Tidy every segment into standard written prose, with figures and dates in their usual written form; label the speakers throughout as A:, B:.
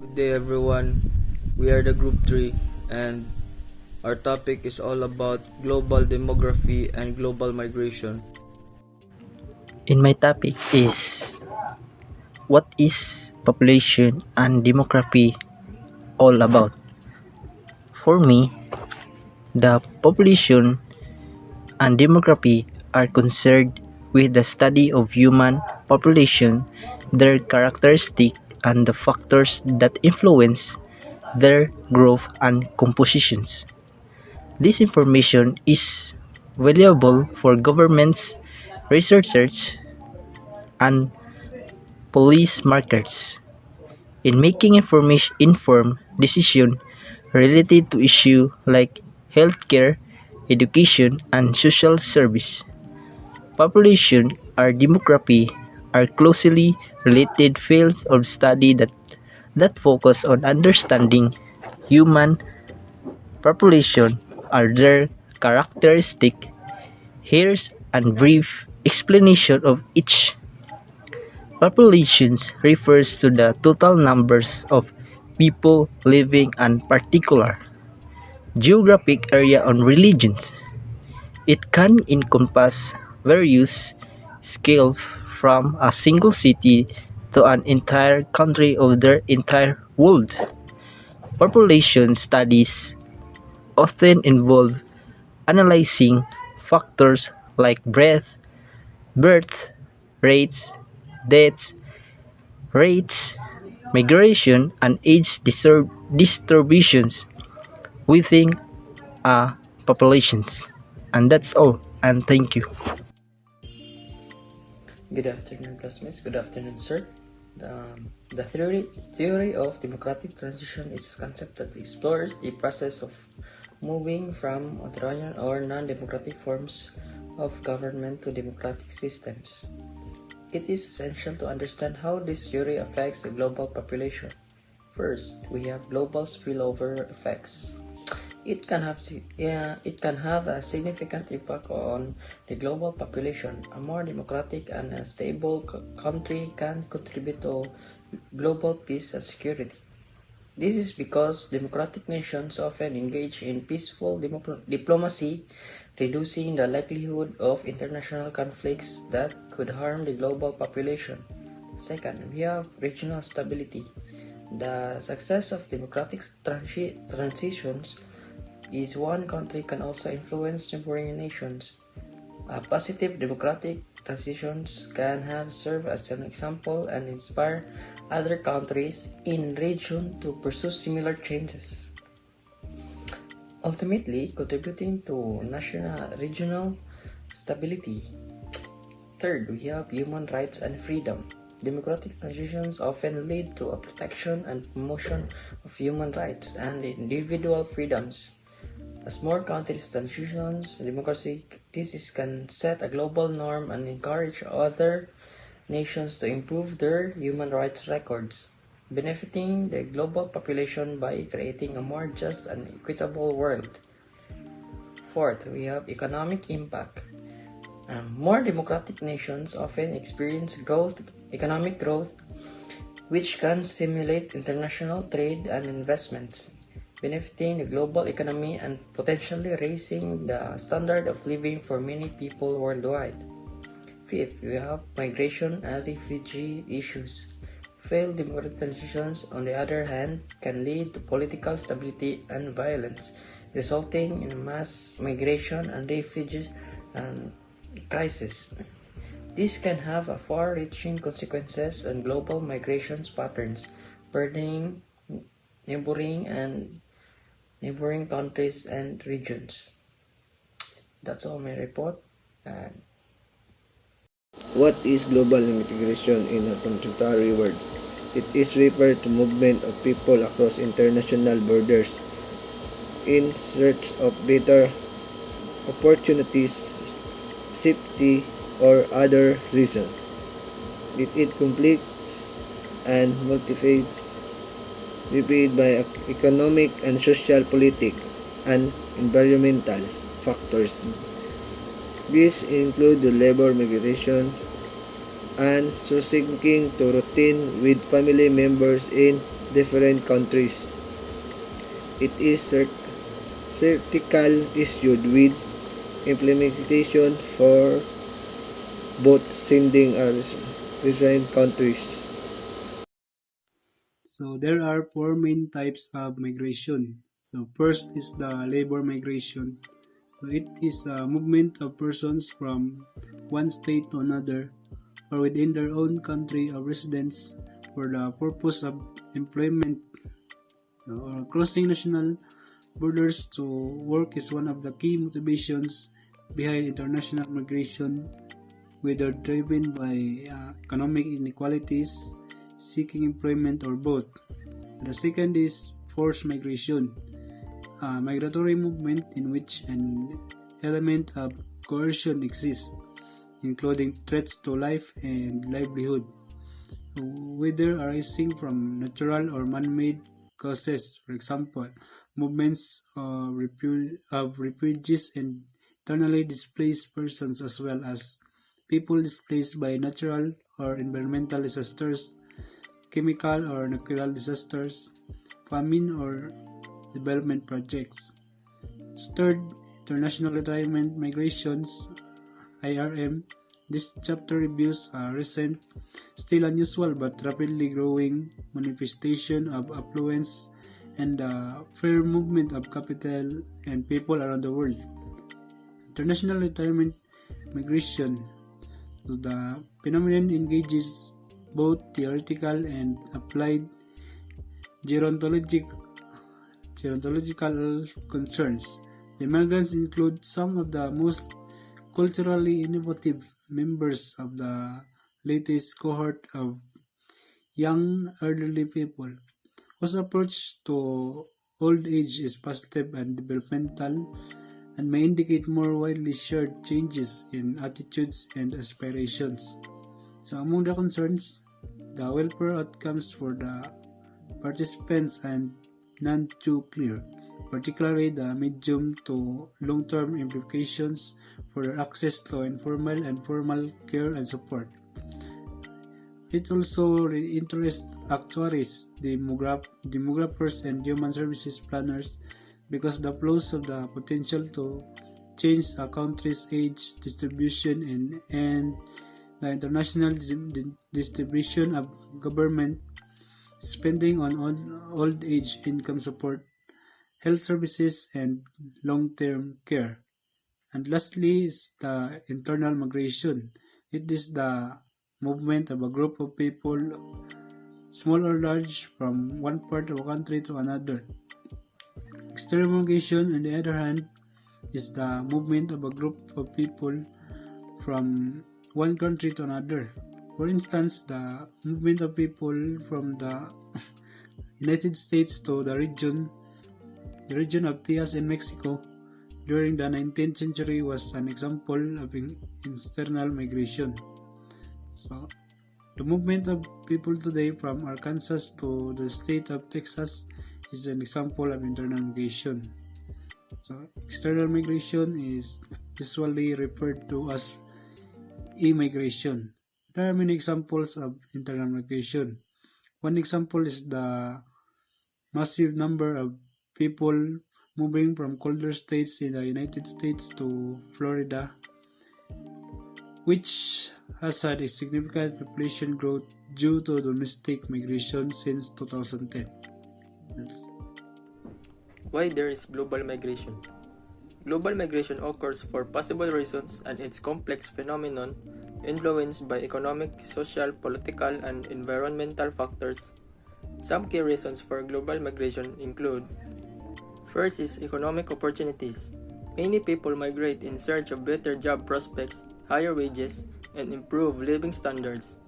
A: Good day, everyone. We are the Group 3, and our topic is all about global demography and global migration.
B: In my topic is what is population and demography all about? For me, the population and demography are concerned with the study of human population, their characteristics, and the factors that influence their growth and compositions. This information is valuable for governments, researchers, and policy makers in making informed decisions related to issues like healthcare, education, and social service. Population or demography are closely related fields of study that focus on understanding human population or their characteristic. Here's a brief explanation of each. Populations refers to the total numbers of people living in particular geographic area on religions. It can encompass various scales from a single city to an entire country or the entire world. Population studies often involve analyzing factors like birth rates, deaths, rates, migration, and age distributions within populations. And that's all. And thank you.
A: Good afternoon, classmates. Good afternoon, sir. The theory of democratic transition is a concept that explores the process of moving from authoritarian or non-democratic forms of government to democratic systems. It is essential to understand how this theory affects the global population. First, we have global spillover effects. It can have a significant impact on the global population. A more democratic and a stable country can contribute to global peace and security. This is because democratic nations often engage in peaceful diplomacy, reducing the likelihood of international conflicts that could harm the global population. Second, we have regional stability. The success of democratic transitions is one country can also influence neighboring nations. Positive democratic transitions can have served as an example and inspire other countries in region to pursue similar changes, ultimately contributing to regional stability. Third, we have human rights and freedom. Democratic transitions often lead to a protection and promotion of human rights and individual freedoms. As more countries transition democracy, this can set a global norm and encourage other nations to improve their human rights records, benefiting the global population by creating a more just and equitable world. Fourth, we have economic impact. More democratic nations often experience economic growth, which can stimulate international trade and investments, benefiting the global economy and potentially raising the standard of living for many people worldwide. Fifth, we have migration and refugee issues. Failed democratic transitions, on the other hand, can lead to political instability and violence, resulting in mass migration and refugee crisis. This can have far-reaching consequences on global migration patterns, burdening neighboring countries and regions. That's all my report. And
C: what is global immigration in a contemporary world? It is referred to movement of people across international borders in search of better opportunities, safety, or other reason. It is complete and multifaceted by economic and social, political, and environmental factors. These include the labor migration and seeking to routine with family members in different countries. It is certical issued with implementation for both sending and receiving countries.
D: So there are four main types of migration. So first is the labor migration. So it is a movement of persons from one state to another or within their own country of residence for the purpose of employment. Or crossing national borders to work is one of the key motivations behind international migration, whether driven by economic inequalities, seeking employment, or both. The second is forced migration, a migratory movement in which an element of coercion exists, including threats to life and livelihood, whether arising from natural or man-made causes. For example, movements of refugees and internally displaced persons, as well as people displaced by natural or environmental disasters, chemical or natural disasters, famine or development projects. Third, international retirement migrations, IRM. This chapter reviews a recent, still unusual but rapidly growing manifestation of affluence and the free movement of capital and people around the world. International retirement migration. So the phenomenon engages both theoretical and applied gerontological concerns. The migrants include some of the most culturally innovative members of the latest cohort of young elderly people, whose approach to old age is positive and developmental and may indicate more widely shared changes in attitudes and aspirations. So among the concerns, the welfare outcomes for the participants are none too clear, particularly the medium to long-term implications for their access to informal and formal care and support. It also interests actuaries, demographers, and human services planners because the flows of the potential to change a country's age distribution and the international distribution of government spending on old age income support, health services, and long-term care. And lastly is the internal migration. It is the movement of a group of people, small or large, from one part of a country to another. External migration, on the other hand, is the movement of a group of people from one country to another. For instance, the movement of people from the United States to the region of Tias in Mexico during the 19th century was an example of external migration. So, the movement of people today from Arkansas to the state of Texas is an example of internal migration. So, external migration is usually referred to as immigration. There are many examples of internal migration. One example is the massive number of people moving from colder states in the United States to Florida, which has had a significant population growth due to domestic migration since 2010.
E: Why there is global migration? Global migration occurs for possible reasons and its complex phenomenon influenced by economic, social, political, and environmental factors. Some key reasons for global migration include: first is economic opportunities. Many people migrate in search of better job prospects, higher wages, and improved living standards.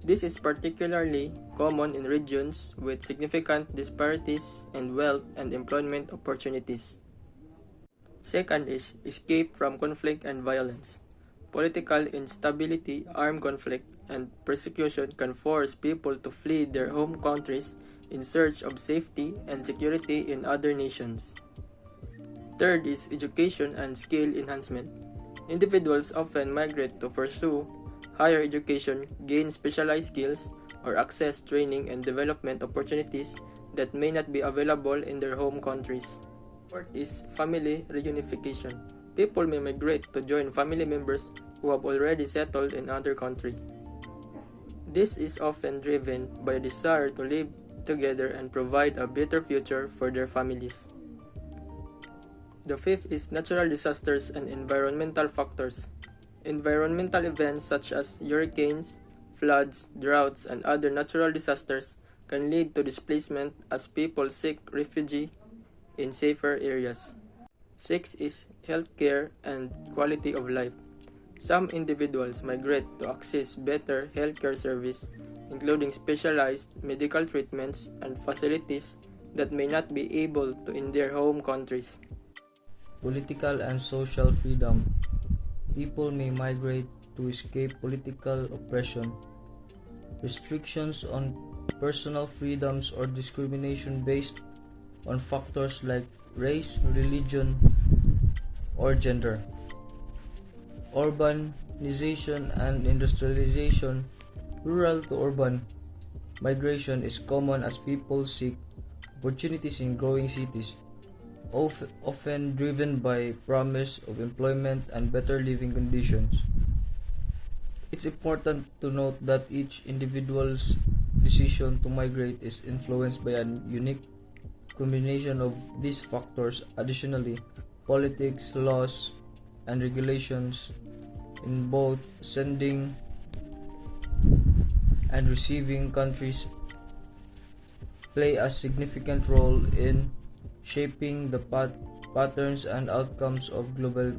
E: This is particularly common in regions with significant disparities in wealth and employment opportunities. Second is escape from conflict and violence. Political instability, armed conflict, and persecution can force people to flee their home countries in search of safety and security in other nations. Third is education and skill enhancement. Individuals often migrate to pursue higher education, gain specialized skills, or access training and development opportunities that may not be available in their home countries. Fourth is family reunification. People may migrate to join family members who have already settled in other country. This is often driven by a desire to live together and provide a better future for their families. The fifth is natural disasters and environmental factors. Environmental events such as hurricanes, floods, droughts, and other natural disasters can lead to displacement as people seek refuge in safer areas. Six is healthcare and quality of life. Some individuals migrate to access better healthcare service, including specialized medical treatments and facilities that may not be able to in their home countries.
A: Political and social freedom. People may migrate to escape political oppression, restrictions on personal freedoms, or discrimination based on factors like race, religion, or gender. Urbanization and industrialization. Rural to urban migration is common as people seek opportunities in growing cities, often driven by promise of employment and better living conditions. It's important to note that each individual's decision to migrate is influenced by a unique combination of these factors. Additionally, politics, laws, and regulations in both sending and receiving countries play a significant role in shaping the patterns and outcomes of global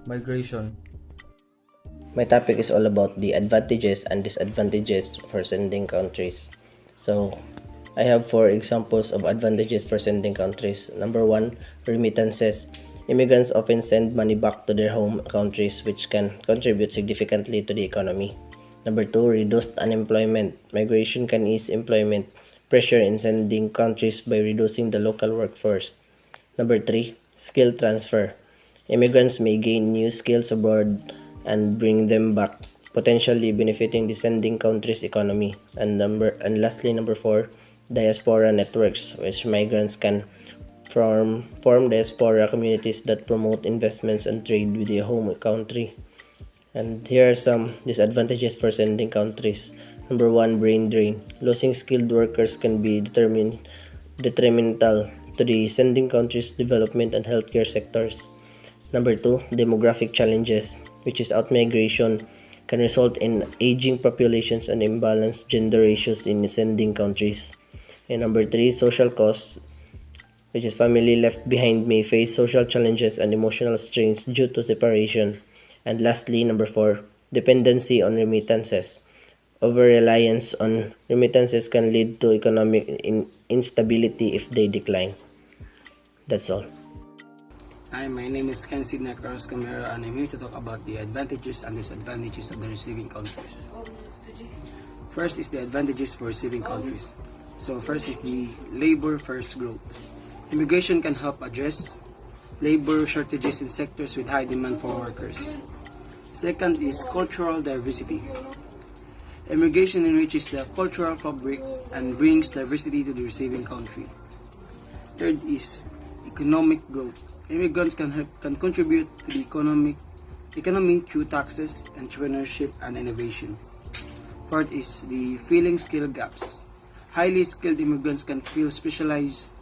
A: migration.
F: My topic is all about the advantages and disadvantages for sending countries. So, I have 4 examples of advantages for sending countries. Number 1, remittances. Immigrants often send money back to their home countries, which can contribute significantly to the economy. Number 2, reduced unemployment. Migration can ease employment pressure in sending countries by reducing the local workforce. Number 3, skill transfer. Immigrants may gain new skills abroad and bring them back, potentially benefiting the sending country's economy. And lastly, number 4, diaspora networks, which migrants can form diaspora communities that promote investments and trade with their home country. And here are some disadvantages for sending countries. Number 1, brain drain. Losing skilled workers can be detrimental to the sending country's development and healthcare sectors. Number 2, demographic challenges, which is outmigration, can result in aging populations and imbalanced gender ratios in sending countries. And number 3, social costs, which is family left behind may face social challenges and emotional strains due to separation. And lastly, number 4, dependency on remittances. Over-reliance on remittances can lead to economic instability if they decline. That's all.
G: Hi, my name is Ken Sidney Carlos Camara, and I'm here to talk about the advantages and disadvantages of the receiving countries. First is the advantages for receiving countries. So first is the labor first growth. Immigration can help address labor shortages in sectors with high demand for workers. Second is cultural diversity. Immigration enriches the cultural fabric and brings diversity to the receiving country. Third is economic growth. Immigrants can contribute to the economy through taxes, entrepreneurship, and innovation. Fourth is the filling skill gaps. Highly skilled immigrants can fill specialized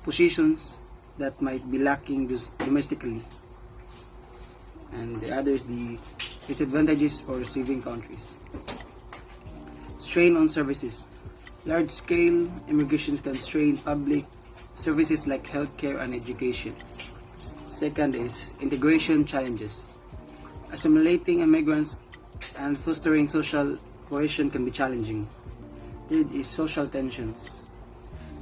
G: positions that might be lacking domestically. And the other is the disadvantages for receiving countries. Strain on services. Large-scale immigration can strain public services like healthcare and education. Second is integration challenges. Assimilating immigrants and fostering social cohesion can be challenging. Third is social tensions.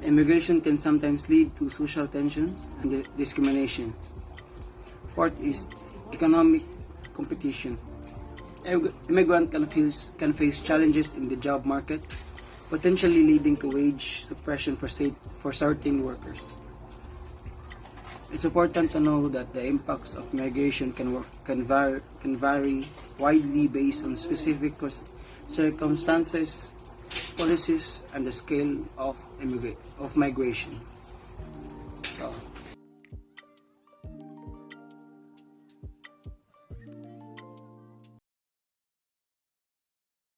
G: Immigration can sometimes lead to social tensions and discrimination. Fourth is economic competition. Immigrants can face challenges in the job market, potentially leading to wage suppression for certain workers. It's important to know that the impacts of migration can vary widely based on specific circumstances policies, and the scale of migration. So,